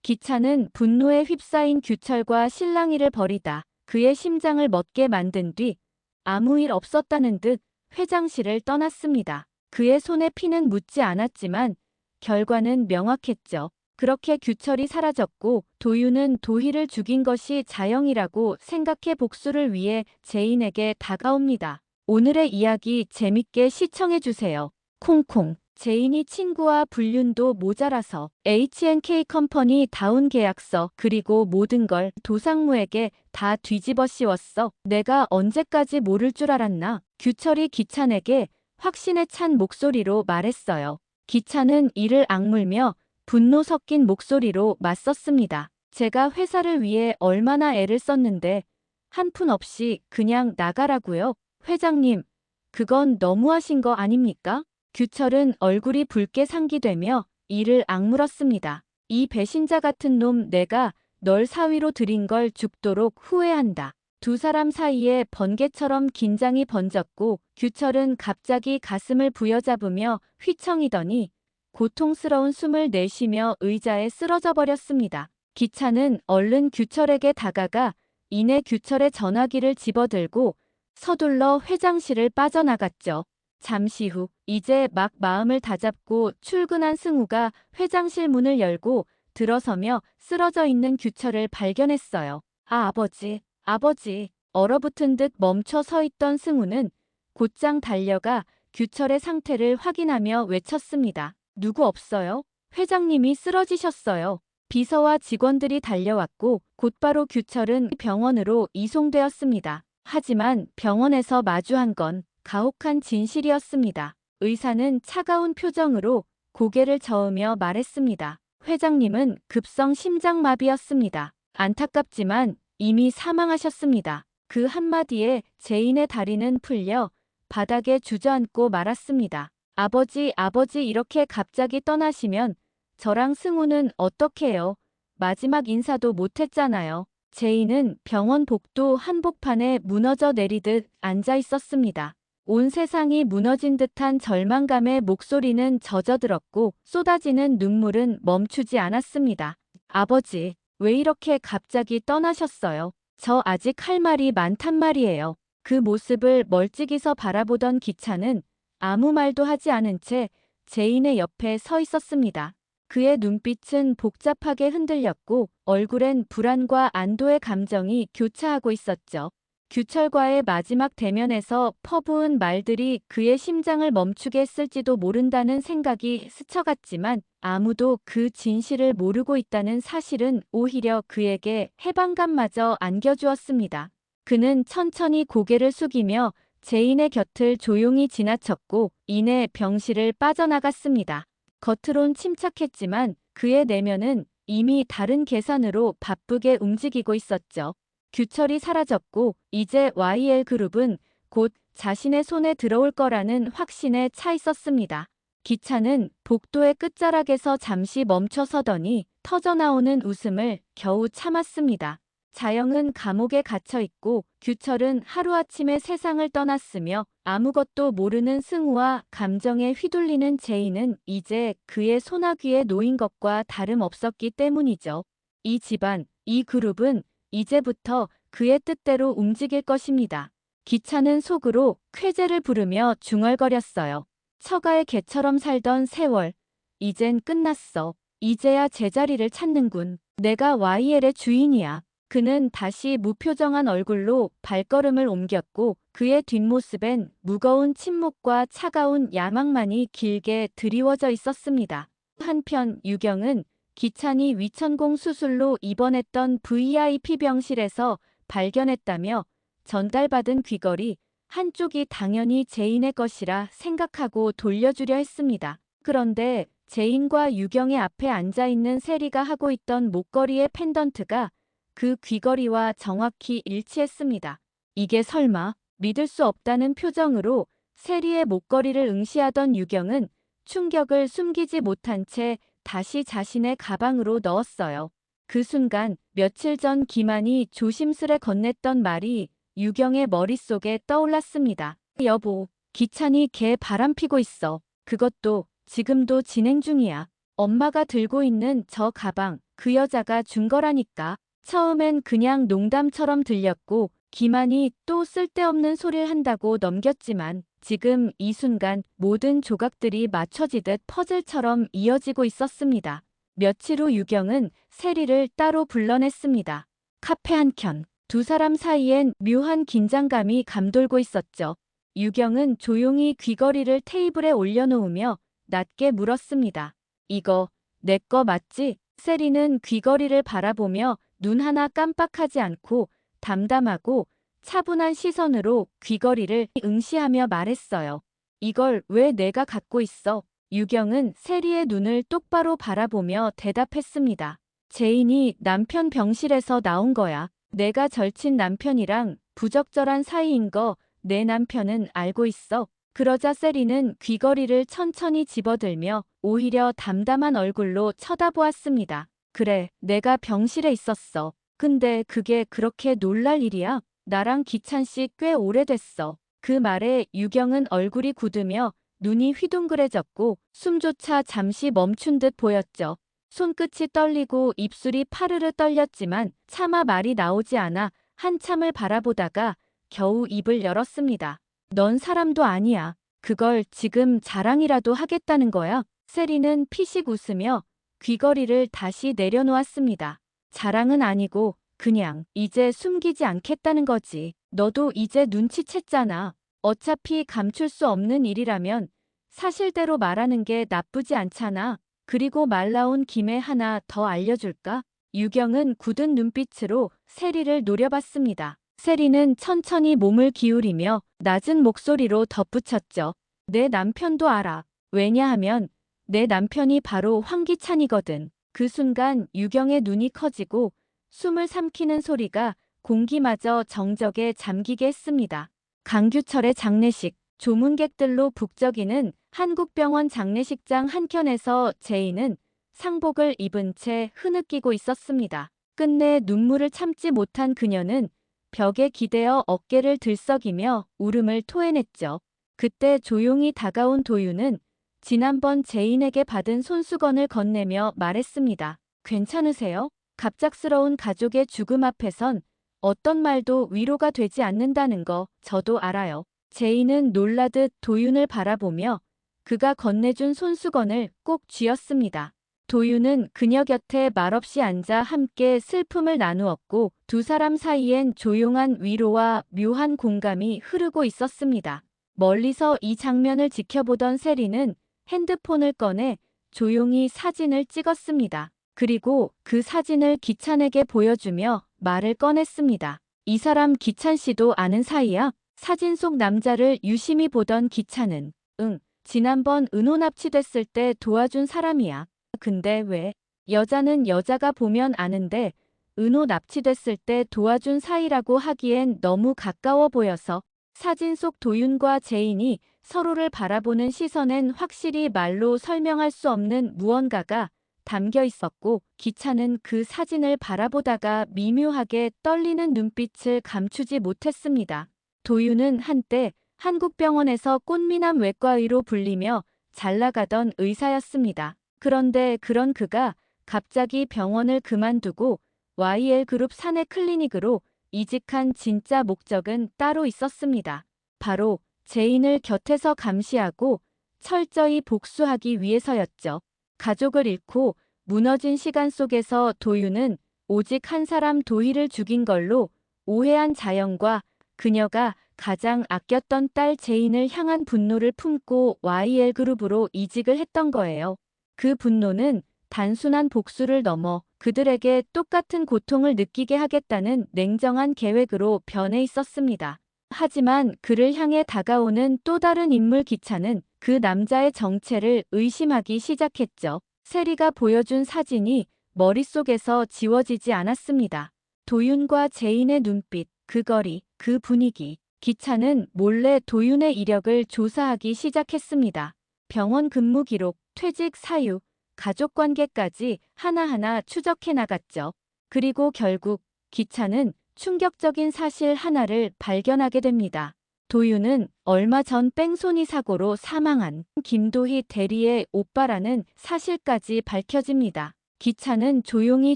기차는 분노에 휩싸인 규철과 실랑이를 벌이다 그의 심장을 멎게 만든 뒤 아무 일 없었다는 듯 회장실을 떠났습니다. 그의 손에 피는 묻지 않았지만 결과는 명확했죠. 그렇게 규철이 사라졌고 도유는 도희를 죽인 것이 자영이라고 생각해 복수를 위해 제인에게 다가옵니다. 오늘의 이야기 재밌게 시청해주세요. 콩콩. 제인이 친구와 불륜도 모자라서 H&K 컴퍼니 다운 계약서 그리고 모든 걸 도상무에게 다 뒤집어 씌웠어. 내가 언제까지 모를 줄 알았나? 규철이 기찬에게 확신에 찬 목소리로 말했어요. 기찬은 이를 악물며 분노 섞인 목소리로 맞섰습니다. 제가 회사를 위해 얼마나 애를 썼는데 한 푼 없이 그냥 나가라고요? 회장님, 그건 너무하신 거 아닙니까? 규철은 얼굴이 붉게 상기되며 이를 악물었습니다. 이 배신자 같은 놈 내가 널 사위로 들인 걸 죽도록 후회한다. 두 사람 사이에 번개처럼 긴장이 번졌고 규철은 갑자기 가슴을 부여잡으며 휘청이더니 고통스러운 숨을 내쉬며 의자에 쓰러져 버렸습니다. 기찬은 얼른 규철에게 다가가 이내 규철의 전화기를 집어들고 서둘러 회장실을 빠져나갔죠. 잠시 후 이제 막 마음을 다잡고 출근한 승우가 회장실 문을 열고 들어서며 쓰러져 있는 규철을 발견했어요. 아, 아버지, 아버지. 얼어붙은 듯 멈춰 서 있던 승우는 곧장 달려가 규철의 상태를 확인하며 외쳤습니다. 누구 없어요? 회장님이 쓰러지셨어요. 비서와 직원들이 달려왔고 곧바로 규철은 병원으로 이송되었습니다. 하지만 병원에서 마주한 건 가혹한 진실이었습니다. 의사는 차가운 표정으로 고개를 저으며 말했습니다. 회장님은 급성 심장마비였습니다. 안타깝지만 이미 사망하셨습니다. 그 한마디에 제인의 다리는 풀려 바닥에 주저앉고 말았습니다. 아버지, 아버지 이렇게 갑자기 떠나시면 저랑 승우는 어떻게 해요? 마지막 인사도 못했잖아요. 제인은 병원 복도 한복판에 무너져 내리듯 앉아 있었습니다. 온 세상이 무너진 듯한 절망감의 목소리는 젖어들었고 쏟아지는 눈물은 멈추지 않았습니다. 아버지, 왜 이렇게 갑자기 떠나셨어요? 저 아직 할 말이 많단 말이에요. 그 모습을 멀찍이서 바라보던 기찬은 아무 말도 하지 않은 채 제인의 옆에 서 있었습니다. 그의 눈빛은 복잡하게 흔들렸고 얼굴엔 불안과 안도의 감정이 교차하고 있었죠. 규철과의 마지막 대면에서 퍼부은 말들이 그의 심장을 멈추게 했을지도 모른다는 생각이 스쳐갔지만 아무도 그 진실을 모르고 있다는 사실은 오히려 그에게 해방감마저 안겨주었습니다. 그는 천천히 고개를 숙이며 제인의 곁을 조용히 지나쳤고 이내 병실을 빠져나갔습니다. 겉으론 침착했지만 그의 내면은 이미 다른 계산으로 바쁘게 움직이고 있었죠. 규철이 사라졌고 이제 YL그룹은 곧 자신의 손에 들어올 거라는 확신에 차 있었습니다. 기차는 복도의 끝자락에서 잠시 멈춰서더니 터져나오는 웃음을 겨우 참았습니다. 자영은 감옥에 갇혀 있고 규철은 하루아침에 세상을 떠났으며 아무것도 모르는 승우와 감정에 휘둘리는 제인은 이제 그의 소나귀에 놓인 것과 다름없었기 때문이죠. 이 집안, 이 그룹은 이제부터 그의 뜻대로 움직일 것입니다. 기차는 속으로 쾌재를 부르며 중얼거렸어요. 처가의 개처럼 살던 세월, 이젠 끝났어. 이제야 제자리를 찾는군. 내가 YL의 주인이야. 그는 다시 무표정한 얼굴로 발걸음을 옮겼고 그의 뒷모습엔 무거운 침묵과 차가운 야망만이 길게 드리워져 있었습니다. 한편 유경은 기찬이 위천공 수술로 입원했던 VIP 병실에서 발견했다며 전달받은 귀걸이 한쪽이 당연히 제인의 것이라 생각하고 돌려주려 했습니다. 그런데 제인과 유경의 앞에 앉아있는 세리가 하고 있던 목걸이의 펜던트가 그 귀걸이와 정확히 일치했습니다. 이게 설마 믿을 수 없다는 표정으로 세리의 목걸이를 응시하던 유경은 충격을 숨기지 못한 채 다시 자신의 가방으로 넣었어요. 그 순간 며칠 전 기만이 조심스레 건넸던 말이 유경의 머릿속에 떠올랐습니다. 여보, 기찬이 걔 바람피고 있어. 그것도 지금도 진행 중이야. 엄마가 들고 있는 저 가방 그 여자가 준 거라니까. 처음엔 그냥 농담처럼 들렸고 기만이 또 쓸데없는 소리를 한다고 넘겼지만 지금 이 순간 모든 조각들이 맞춰지듯 퍼즐처럼 이어지고 있었습니다. 며칠 후 유경은 세리를 따로 불러냈습니다. 카페 한켠. 두 사람 사이엔 묘한 긴장감이 감돌고 있었죠. 유경은 조용히 귀걸이를 테이블에 올려놓으며 낮게 물었습니다. 이거 내 거 맞지? 세리는 귀걸이를 바라보며 눈 하나 깜빡하지 않고 담담하고 차분한 시선으로 귀걸이를 응시하며 말했어요. 이걸 왜 내가 갖고 있어? 유경은 세리의 눈을 똑바로 바라보며 대답했습니다. 제인이 남편 병실에서 나온 거야. 내가 절친 남편이랑 부적절한 사이인 거 내 남편은 알고 있어. 그러자 세리는 귀걸이를 천천히 집어들며 오히려 담담한 얼굴로 쳐다보았습니다. 그래, 내가 병실에 있었어. 근데 그게 그렇게 놀랄 일이야? 나랑 기찬 씨 꽤 오래됐어. 그 말에 유경은 얼굴이 굳으며 눈이 휘둥그레졌고 숨조차 잠시 멈춘 듯 보였죠. 손끝이 떨리고 입술이 파르르 떨렸지만 차마 말이 나오지 않아 한참을 바라보다가 겨우 입을 열었습니다. 넌 사람도 아니야. 그걸 지금 자랑이라도 하겠다는 거야? 세리는 피식 웃으며 귀걸이를 다시 내려놓았습니다. 자랑은 아니고 그냥 이제 숨기지 않겠다는 거지. 너도 이제 눈치챘잖아. 어차피 감출 수 없는 일이라면 사실대로 말하는 게 나쁘지 않잖아. 그리고 말 나온 김에 하나 더 알려줄까? 유경은 굳은 눈빛으로 세리를 노려봤습니다. 세리는 천천히 몸을 기울이며 낮은 목소리로 덧붙였죠. 내 남편도 알아. 왜냐하면 내 남편이 바로 황기찬이거든. 그 순간 유경의 눈이 커지고 숨을 삼키는 소리가 공기마저 정적에 잠기게 했습니다. 강규철의 장례식. 조문객들로 북적이는 한국병원 장례식장 한켠에서 제인은 상복을 입은 채 흐느끼고 있었습니다. 끝내 눈물을 참지 못한 그녀는 벽에 기대어 어깨를 들썩이며 울음을 토해냈죠. 그때 조용히 다가온 도윤은 지난번 제인에게 받은 손수건을 건네며 말했습니다. 괜찮으세요? 갑작스러운 가족의 죽음 앞에선 어떤 말도 위로가 되지 않는다는 거 저도 알아요. 제인은 놀라듯 도윤을 바라보며 그가 건네준 손수건을 꼭 쥐었습니다. 도윤은 그녀 곁에 말없이 앉아 함께 슬픔을 나누었고 두 사람 사이엔 조용한 위로와 묘한 공감이 흐르고 있었습니다. 멀리서 이 장면을 지켜보던 세리는 핸드폰을 꺼내 조용히 사진을 찍었습니다. 그리고 그 사진을 기찬에게 보여주며 말을 꺼냈습니다. 이 사람 기찬 씨도 아는 사이야? 사진 속 남자를 유심히 보던 기찬은 응, 지난번 은호 납치됐을 때 도와준 사람이야. 근데 왜? 여자는 여자가 보면 아는데 은호 납치됐을 때 도와준 사이라고 하기엔 너무 가까워 보여서. 사진 속 도윤과 제인이 서로를 바라보는 시선엔 확실히 말로 설명할 수 없는 무언가가 담겨 있었고 기찬은 그 사진을 바라보다가 미묘하게 떨리는 눈빛을 감추지 못했습니다. 도윤은 한때 한국병원에서 꽃미남 외과의로 불리며 잘나가던 의사였습니다. 그런데 그런 그가 갑자기 병원을 그만두고 YL그룹 사내 클리닉으로 이직한 진짜 목적은 따로 있었습니다. 바로 제인을 곁에서 감시하고 철저히 복수하기 위해서였죠. 가족을 잃고 무너진 시간 속에서 도윤은 오직 한 사람 도희를 죽인 걸로 오해한 자연과 그녀가 가장 아꼈던 딸 제인을 향한 분노를 품고 YL그룹으로 이직을 했던 거예요. 그 분노는 단순한 복수를 넘어 그들에게 똑같은 고통을 느끼게 하겠다는 냉정한 계획으로 변해 있었습니다. 하지만 그를 향해 다가오는 또 다른 인물 기찬은 그 남자의 정체를 의심하기 시작했죠. 세리가 보여준 사진이 머릿속에서 지워지지 않았습니다. 도윤과 제인의 눈빛, 그 거리, 그 분위기. 기찬은 몰래 도윤의 이력을 조사하기 시작했습니다. 병원 근무 기록, 퇴직 사유, 가족관계까지 하나하나 추적해 나갔죠. 그리고 결국 기찬은 충격적인 사실 하나를 발견하게 됩니다. 도윤은 얼마 전 뺑소니 사고로 사망한 김도희 대리의 오빠라는 사실까지 밝혀집니다. 기찬은 조용히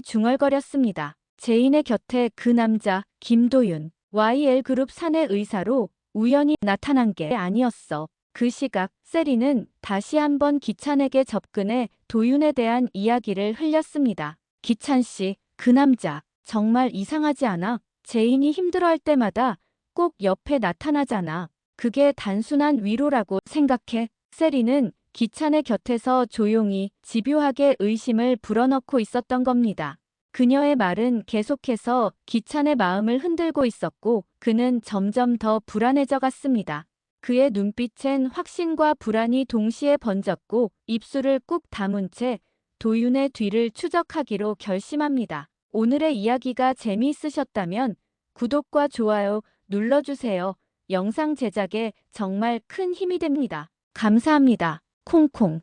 중얼거렸습니다. 제인의 곁에 그 남자, 김도윤, YL그룹 사내 의사로 우연히 나타난 게 아니었어. 그 시각 세리는 다시 한번 기찬에게 접근해 도윤에 대한 이야기를 흘렸습니다. 기찬 씨, 그 남자 정말 이상하지 않아? 제인이 힘들어할 때마다 꼭 옆에 나타나잖아. 그게 단순한 위로라고 생각해? 세리는 기찬의 곁에서 조용히 집요하게 의심을 불어넣고 있었던 겁니다. 그녀의 말은 계속해서 기찬의 마음을 흔들고 있었고 그는 점점 더 불안해져 갔습니다. 그의 눈빛엔 확신과 불안이 동시에 번졌고 입술을 꾹 다문 채 도윤의 뒤를 추적하기로 결심합니다. 오늘의 이야기가 재미있으셨다면 구독과 좋아요 눌러주세요. 영상 제작에 정말 큰 힘이 됩니다. 감사합니다. 콩콩